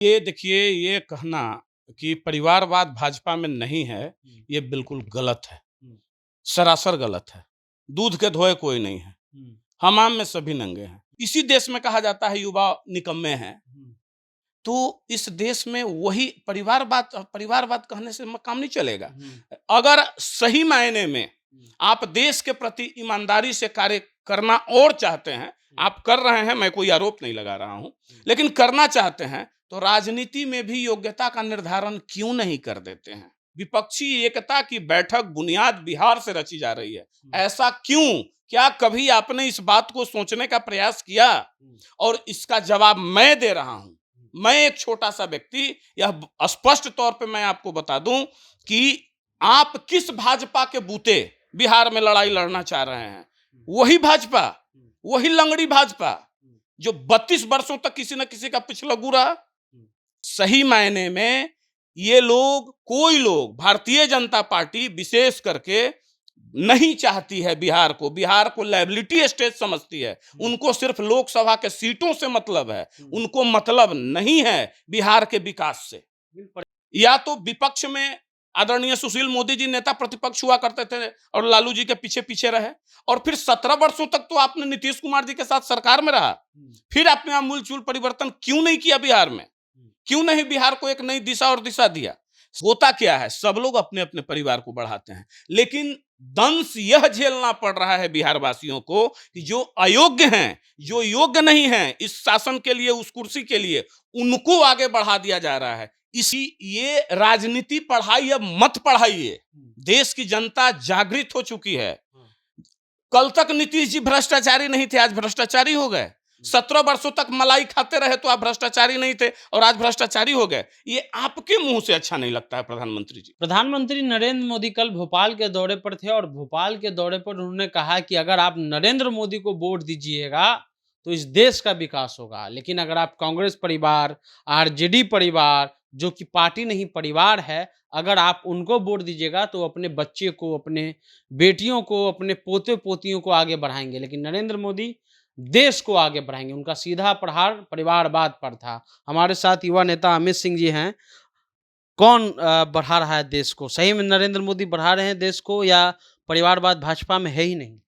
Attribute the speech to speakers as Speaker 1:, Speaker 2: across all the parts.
Speaker 1: ये देखिए, ये कहना कि परिवारवाद भाजपा में नहीं है,
Speaker 2: हुँ,
Speaker 1: ये बिल्कुल गलत है,
Speaker 2: हुँ,
Speaker 1: सरासर गलत है। दूध के धोए कोई नहीं है,
Speaker 2: हुँ,
Speaker 1: हमाम में सभी नंगे हैं। इसी देश में कहा जाता है युवा निकम्मे हैं,
Speaker 2: हुँ,
Speaker 1: तो इस देश में वही परिवारवाद कहने से काम नहीं चलेगा।
Speaker 2: हुँ,
Speaker 1: अगर सही मायने में
Speaker 2: हुँ,
Speaker 1: आप देश के प्रति ईमानदारी से कार्य करना और चाहते हैं,
Speaker 2: हुँ,
Speaker 1: आप कर रहे हैं, मैं कोई आरोप नहीं लगा रहा हूं,
Speaker 2: हुँ,
Speaker 1: लेकिन करना चाहते हैं तो राजनीति में भी योग्यता का निर्धारण क्यों नहीं कर देते हैं? विपक्षी एकता की बैठक बुनियाद बिहार से रची जा रही है।
Speaker 2: हुँ,
Speaker 1: ऐसा क्यों? क्या कभी आपने इस बात को सोचने का प्रयास किया?
Speaker 2: हुँ,
Speaker 1: और इसका जवाब मैं दे रहा हूं।
Speaker 2: हुँ,
Speaker 1: मैं एक छोटा सा व्यक्ति, यह स्पष्ट तौर पे मैं आपको बता दूं कि आप किस भाजपा के बूते बिहार में लड़ाई लड़ना चाह रहे हैं।
Speaker 2: हुँ,
Speaker 1: वही भाजपा,
Speaker 2: हुँ,
Speaker 1: वही लंगड़ी भाजपा
Speaker 2: हुँ,
Speaker 1: जो 32 वर्षों तक किसी न किसी का पिछलग्गू रहा।
Speaker 2: हुँ,
Speaker 1: सही मायने में ये लोग, कोई लोग, भारतीय जनता पार्टी विशेष करके नहीं चाहती है बिहार को लायबिलिटी स्टेट समझती है।
Speaker 2: हुँ,
Speaker 1: उनको सिर्फ लोकसभा के सीटों से मतलब है,
Speaker 2: हुँ,
Speaker 1: उनको मतलब नहीं है बिहार के विकास से।
Speaker 2: बिल्कुल।
Speaker 1: या तो विपक्ष में आदरणीय सुशील मोदी जी नेता प्रतिपक्ष हुआ करते थे और लालू जी के पीछे पीछे रहे, और फिर 17 वर्षों तक तो आपने नीतीश कुमार जी के साथ सरकार में रहा।
Speaker 2: हुँ,
Speaker 1: फिर आपने आमूल चूल परिवर्तन क्यों नहीं किया बिहार में?
Speaker 2: हुँ,
Speaker 1: क्यों नहीं बिहार को एक नई दिशा और दिशा दिया? होता क्या है, सब लोग अपने अपने परिवार को बढ़ाते हैं, लेकिन दंश यह झेलना पड़ रहा है बिहार वासियों को कि जो अयोग्य हैं, जो योग्य नहीं हैं इस शासन के लिए, उस कुर्सी के लिए, उनको आगे बढ़ा दिया जा रहा है। इसी ये राजनीति पढ़ाई अब मत पढ़ाइए।
Speaker 2: हुँ,
Speaker 1: देश की जनता जागृत हो चुकी है।
Speaker 2: हाँ,
Speaker 1: कल तक नीतीश जी भ्रष्टाचारी नहीं थे, आज भ्रष्टाचारी हो गए।
Speaker 2: हुँ।
Speaker 1: 17 वर्षों तक मलाई खाते रहे तो आप भ्रष्टाचारी नहीं थे और आज भ्रष्टाचारी हो गए। ये आपके मुंह से अच्छा नहीं लगता है प्रधानमंत्री जी।
Speaker 2: प्रधानमंत्री नरेंद्र मोदी कल भोपाल के दौरे पर थे और भोपाल के दौरे पर उन्होंने कहा कि अगर आप नरेंद्र मोदी को वोट दीजिएगा तो इस देश का विकास होगा, लेकिन अगर आप कांग्रेस परिवार, आरजेडी परिवार, जो कि पार्टी नहीं परिवार है, अगर आप उनको वोट दीजिएगा तो अपने बच्चे को, अपने बेटियों को, अपने पोते पोतियों को आगे बढ़ाएंगे, लेकिन नरेंद्र मोदी देश को आगे बढ़ाएंगे। उनका सीधा प्रहार परिवारवाद पर था। हमारे साथ युवा नेता अमित सिंह जी हैं। कौन बढ़ा रहा है देश को? सही में नरेंद्र मोदी बढ़ा रहे हैं देश को या परिवारवाद भाजपा में है ही नहीं?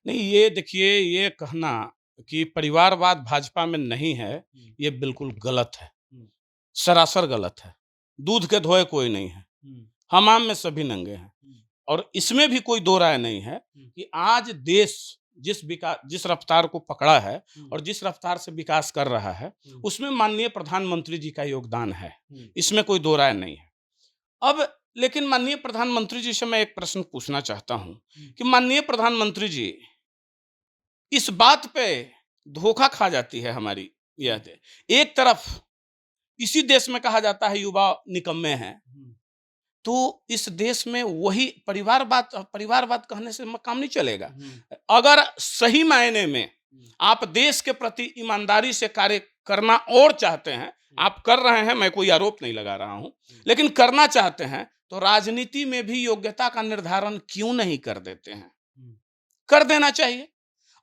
Speaker 1: नहीं, ये देखिए, ये कहना कि परिवारवाद भाजपा में नहीं है,
Speaker 2: हुँ,
Speaker 1: ये बिल्कुल गलत है,
Speaker 2: हुँ,
Speaker 1: सरासर गलत है। दूध के धोए कोई नहीं है,
Speaker 2: हुँ,
Speaker 1: हमाम में सभी नंगे हैं।
Speaker 2: हुँ,
Speaker 1: और इसमें भी कोई दो राय नहीं है
Speaker 2: हुँ,
Speaker 1: कि आज देश जिस रफ्तार को पकड़ा है
Speaker 2: हुँ,
Speaker 1: और जिस रफ्तार से विकास कर रहा है,
Speaker 2: हुँ,
Speaker 1: उसमें माननीय प्रधानमंत्री जी का योगदान है।
Speaker 2: हुँ,
Speaker 1: इसमें कोई दो राय नहीं है। अब लेकिन माननीय प्रधानमंत्री जी से मैं एक प्रश्न पूछना चाहता हूं
Speaker 2: हुँ,
Speaker 1: कि माननीय प्रधानमंत्री जी, इस बात पे धोखा खा जाती है हमारी यह
Speaker 2: हुँ,
Speaker 1: एक तरफ इसी देश में कहा जाता है युवा निकम्मे हैं,
Speaker 2: हुँ,
Speaker 1: तो इस देश में वही परिवारवाद कहने से काम नहीं चलेगा।
Speaker 2: हुँ,
Speaker 1: अगर सही मायने में
Speaker 2: हुँ,
Speaker 1: आप देश के प्रति ईमानदारी से कार्य करना और चाहते हैं,
Speaker 2: हुँ,
Speaker 1: आप कर रहे हैं, मैं कोई आरोप नहीं लगा रहा हूं,
Speaker 2: हुँ,
Speaker 1: लेकिन करना चाहते हैं तो राजनीति में भी योग्यता का निर्धारण क्यों नहीं कर देते हैं?
Speaker 2: हुँ,
Speaker 1: कर देना चाहिए।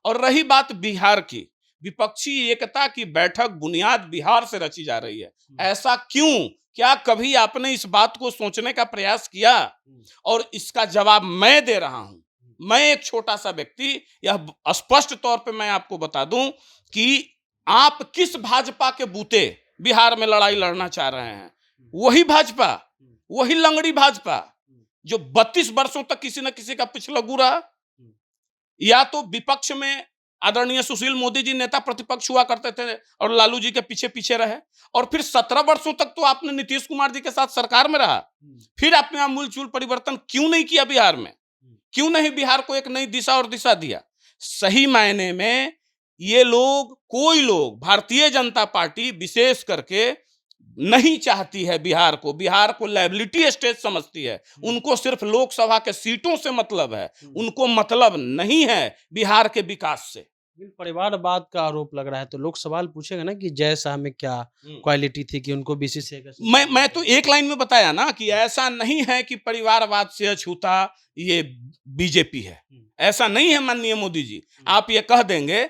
Speaker 1: और रही बात बिहार की, विपक्षी एकता की बैठक बुनियाद बिहार से रची जा रही है।
Speaker 2: हुँ,
Speaker 1: ऐसा क्यों? क्या कभी आपने इस बात को सोचने का प्रयास किया?
Speaker 2: हुँ,
Speaker 1: और इसका जवाब मैं दे रहा हूं।
Speaker 2: हुँ,
Speaker 1: मैं एक छोटा सा व्यक्ति, यह स्पष्ट तौर पे मैं आपको बता दूं कि आप किस भाजपा के बूते बिहार में लड़ाई लड़ना चाह रहे हैं।
Speaker 2: हुँ,
Speaker 1: वही भाजपा,
Speaker 2: हुँ,
Speaker 1: वही लंगड़ी भाजपा
Speaker 2: हुँ,
Speaker 1: जो 32 वर्षों तक किसी न किसी का पिछलग्गू रहा।
Speaker 2: हुँ,
Speaker 1: या तो विपक्ष में आदरणीय सुशील मोदी जी नेता प्रतिपक्ष हुआ करते थे और लालू जी के पीछे पीछे रहे, और फिर 17 वर्षों तक तो आपने नीतीश कुमार जी के साथ सरकार में रहा।
Speaker 2: हुँ,
Speaker 1: फिर आपने आमूल चूल परिवर्तन क्यों नहीं किया बिहार में?
Speaker 2: हुँ,
Speaker 1: क्यों नहीं बिहार को एक नई दिशा और दिशा दिया? सही मायने में ये लोग, कोई लोग, भारतीय जनता पार्टी विशेष करके नहीं चाहती है बिहार को लायबिलिटी स्टेट समझती है।
Speaker 2: हुँ,
Speaker 1: उनको सिर्फ लोकसभा के सीटों से मतलब है,
Speaker 2: हुँ।
Speaker 1: उनको मतलब नहीं है बिहार के विकास से।
Speaker 2: लेकिन परिवारवाद का आरोप लग रहा है, तो लोग सवाल पूछेंगे ना कि जय शाह में क्या
Speaker 1: हम्म।
Speaker 2: क्वालिटी थी कि उनको बीसीसीआई का सचिव
Speaker 1: मैं
Speaker 2: बनाया
Speaker 1: तो
Speaker 2: गया?
Speaker 1: एक लाइन में बताया ना कि ऐसा नहीं है कि परिवारवाद से अछूता ये बीजेपी है।
Speaker 2: हुँ,
Speaker 1: ऐसा नहीं है माननीय मोदी जी।
Speaker 2: हुँ,
Speaker 1: आप ये कह देंगे,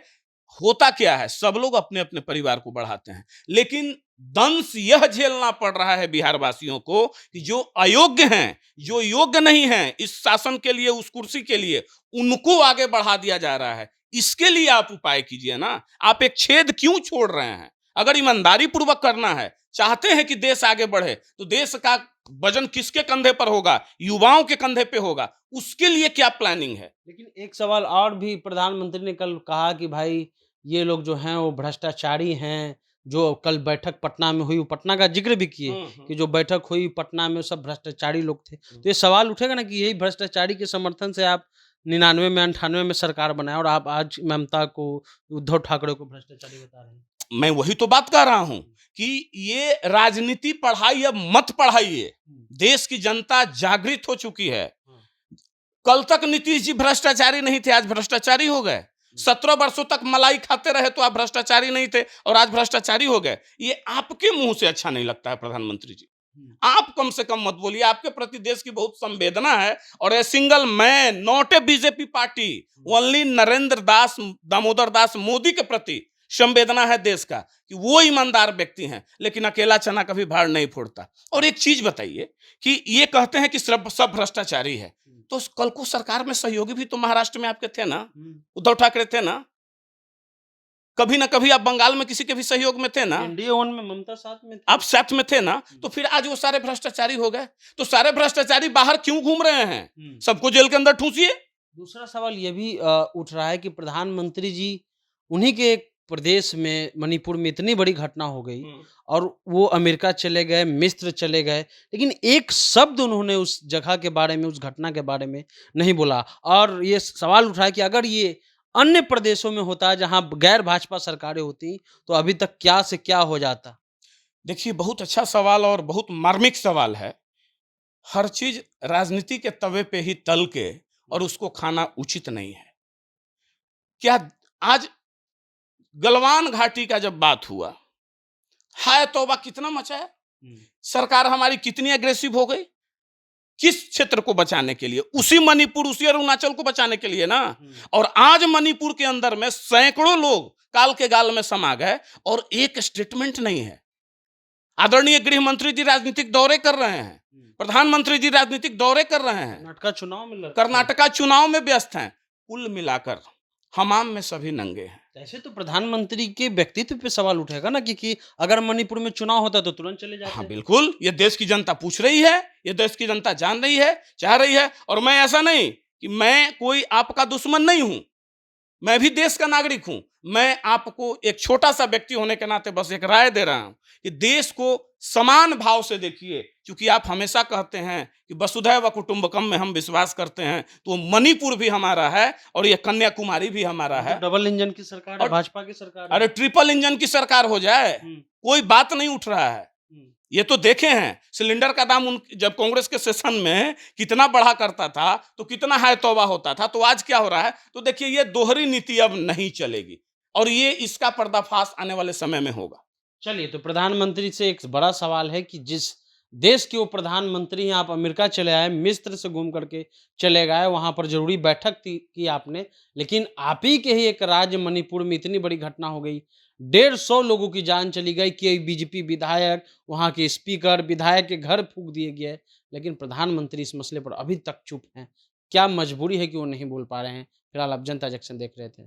Speaker 1: होता क्या है, सब लोग अपने अपने परिवार को बढ़ाते हैं, लेकिन दंश यह झेलना पड़ रहा है बिहार वासियों को कि जो अयोग्य हैं, जो योग्य नहीं हैं इस शासन के लिए, उस कुर्सी के लिए, उनको आगे बढ़ा दिया जा रहा है। इसके लिए आप उपाय कीजिए ना। आप एक छेद क्यों छोड़ रहे हैं? अगर ईमानदारी पूर्वक करना है, चाहते हैं कि देश आगे बढ़े, तो देश का वजन किसके कंधे पर होगा? युवाओं के कंधे पे होगा। उसके लिए क्या प्लानिंग है?
Speaker 2: लेकिन एक सवाल और भी प्रधानमंत्री ने कल कहा कि भाई ये लोग जो हैं वो भ्रष्टाचारी हैं। जो कल बैठक पटना में हुई, वो पटना का ज़िक्र भी किए कि जो बैठक हुई पटना में सब भ्रष्टाचारी लोग थे। तो ये सवाल उठेगा ना कि यही भ्रष्टाचारी के समर्थन से आप 99 में 98 में सरकार बनाए और आप आज ममता को, उद्धव ठाकरे को भ्रष्टाचारी बता रहे हैं।
Speaker 1: मैं वही तो बात कर रहा हूं कि ये राजनीति पढ़ाई अब मत पढ़ाइए। देश की जनता जागृत हो चुकी है। कल तक नीतीश जी भ्रष्टाचारी नहीं थे, आज भ्रष्टाचारी हो गए। 17 वर्षों तक मलाई खाते रहे तो आप भ्रष्टाचारी नहीं थे और आज भ्रष्टाचारी हो गए। ये आपके मुंह से अच्छा नहीं लगता है प्रधानमंत्री जी। आप कम से कम मत बोलिए। आपके प्रति देश की बहुत संवेदना है और a single man, not a BJP party, only Narendra Das Damodar Das Modi के प्रति संवेदना है देश का कि वो ईमानदार व्यक्ति हैं, लेकिन अकेला चना कभी भाड़ नहीं फोड़ता। और एक चीज बताइए कि ये कहते हैं कि सब भ्रष्टाचारी है, तो कल को सरकार में सहयोगी भी तो महाराष्ट्र में आपके थे ना, उद्धव ठाकरे थे ना, कभी ना कभी आप बंगाल में किसी के भी सहयोग में थे ना,
Speaker 2: एनडीए वन में ममता साथ में थी।
Speaker 1: आप साथ में थे ना, तो फिर आज वो सारे भ्रष्टाचारी हो गए। तो सारे भ्रष्टाचारी बाहर क्यों घूम रहे हैं? सबको जेल के अंदर ठूसिए।
Speaker 2: दूसरा सवाल ये भी उठ रहा है कि प्रधानमंत्री जी उन्हीं के एक प्रदेश में, मणिपुर में इतनी बड़ी घटना हो गई और वो अमेरिका चले गए, मिस्र चले गए, लेकिन एक शब्द उन्होंने उस जगह के बारे में, उस घटना के बारे में नहीं बोला। और ये सवाल उठ रहा है कि अगर ये अन्य प्रदेशों में होता जहां गैर भाजपा सरकारें होती तो अभी तक क्या से क्या हो जाता।
Speaker 1: देखिए, बहुत अच्छा सवाल और बहुत मार्मिक सवाल है। हर चीज राजनीति के तवे पे ही तल के और उसको खाना उचित नहीं है। क्या आज गलवान घाटी का जब बात हुआ, हाय तौबा कितना मचा है। सरकार हमारी कितनी अग्रेसिव हो गई, किस क्षेत्र को बचाने के लिए? उसी मणिपुर, उसी अरुणाचल को बचाने के लिए ना। और आज मणिपुर के अंदर में सैकड़ों लोग काल के गाल में समा गए और एक स्टेटमेंट नहीं है। आदरणीय गृह मंत्री जी राजनीतिक दौरे कर रहे हैं, प्रधानमंत्री जी राजनीतिक दौरे कर रहे हैं, कर्नाटका चुनाव में व्यस्त हैं। कुल मिलाकर हमाम में सभी नंगे हैं।
Speaker 2: ऐसे तो प्रधानमंत्री के व्यक्तित्व पे सवाल उठेगा ना कि अगर मणिपुर में चुनाव होता तो तुरंत चले जाते।
Speaker 1: हाँ बिल्कुल, ये देश की जनता पूछ रही है, ये देश की जनता जान रही है, चाह रही है। और मैं ऐसा नहीं कि मैं कोई आपका दुश्मन नहीं हूं, मैं भी देश का नागरिक हूं। मैं आपको एक छोटा सा व्यक्ति होने के नाते बस एक राय दे रहा हूं कि देश को समान भाव से देखिए। क्योंकि आप हमेशा कहते हैं कि वसुधैव कुटुंबकम में हम विश्वास करते हैं, तो मणिपुर भी हमारा है और ये कन्याकुमारी भी हमारा है।
Speaker 2: डबल इंजन की सरकार है, भाजपा की सरकार है।
Speaker 1: अरे ट्रिपल इंजन की सरकार हो जाए, कोई बात नहीं उठ रहा है। ये तो देखे हैं, सिलेंडर का दाम जब कांग्रेस के सेशन में कितना बढ़ा करता था तो कितना हाय तौबा होता था, तो आज क्या हो रहा है? तो देखिए, ये दोहरी नीति अब नहीं चलेगी और ये इसका पर्दाफाश आने वाले समय में होगा।
Speaker 2: चलिए, तो प्रधानमंत्री से एक बड़ा सवाल है कि जिस देश के वो प्रधानमंत्री हैं, आप अमेरिका चले आए, मिस्र से घूम करके चले गए, वहां पर जरूरी बैठक की आपने, लेकिन आप ही के ही एक राज्य मणिपुर में इतनी बड़ी घटना हो गई, 150 लोगों की जान चली गई कि बीजेपी विधायक, वहां के स्पीकर, विधायक के घर फूंक दिए गए, लेकिन प्रधानमंत्री इस मसले पर अभी तक चुप हैं। क्या मजबूरी है कि वो नहीं बोल पा रहे हैं? फिलहाल आप जनता जंक्शन देख रहे थे।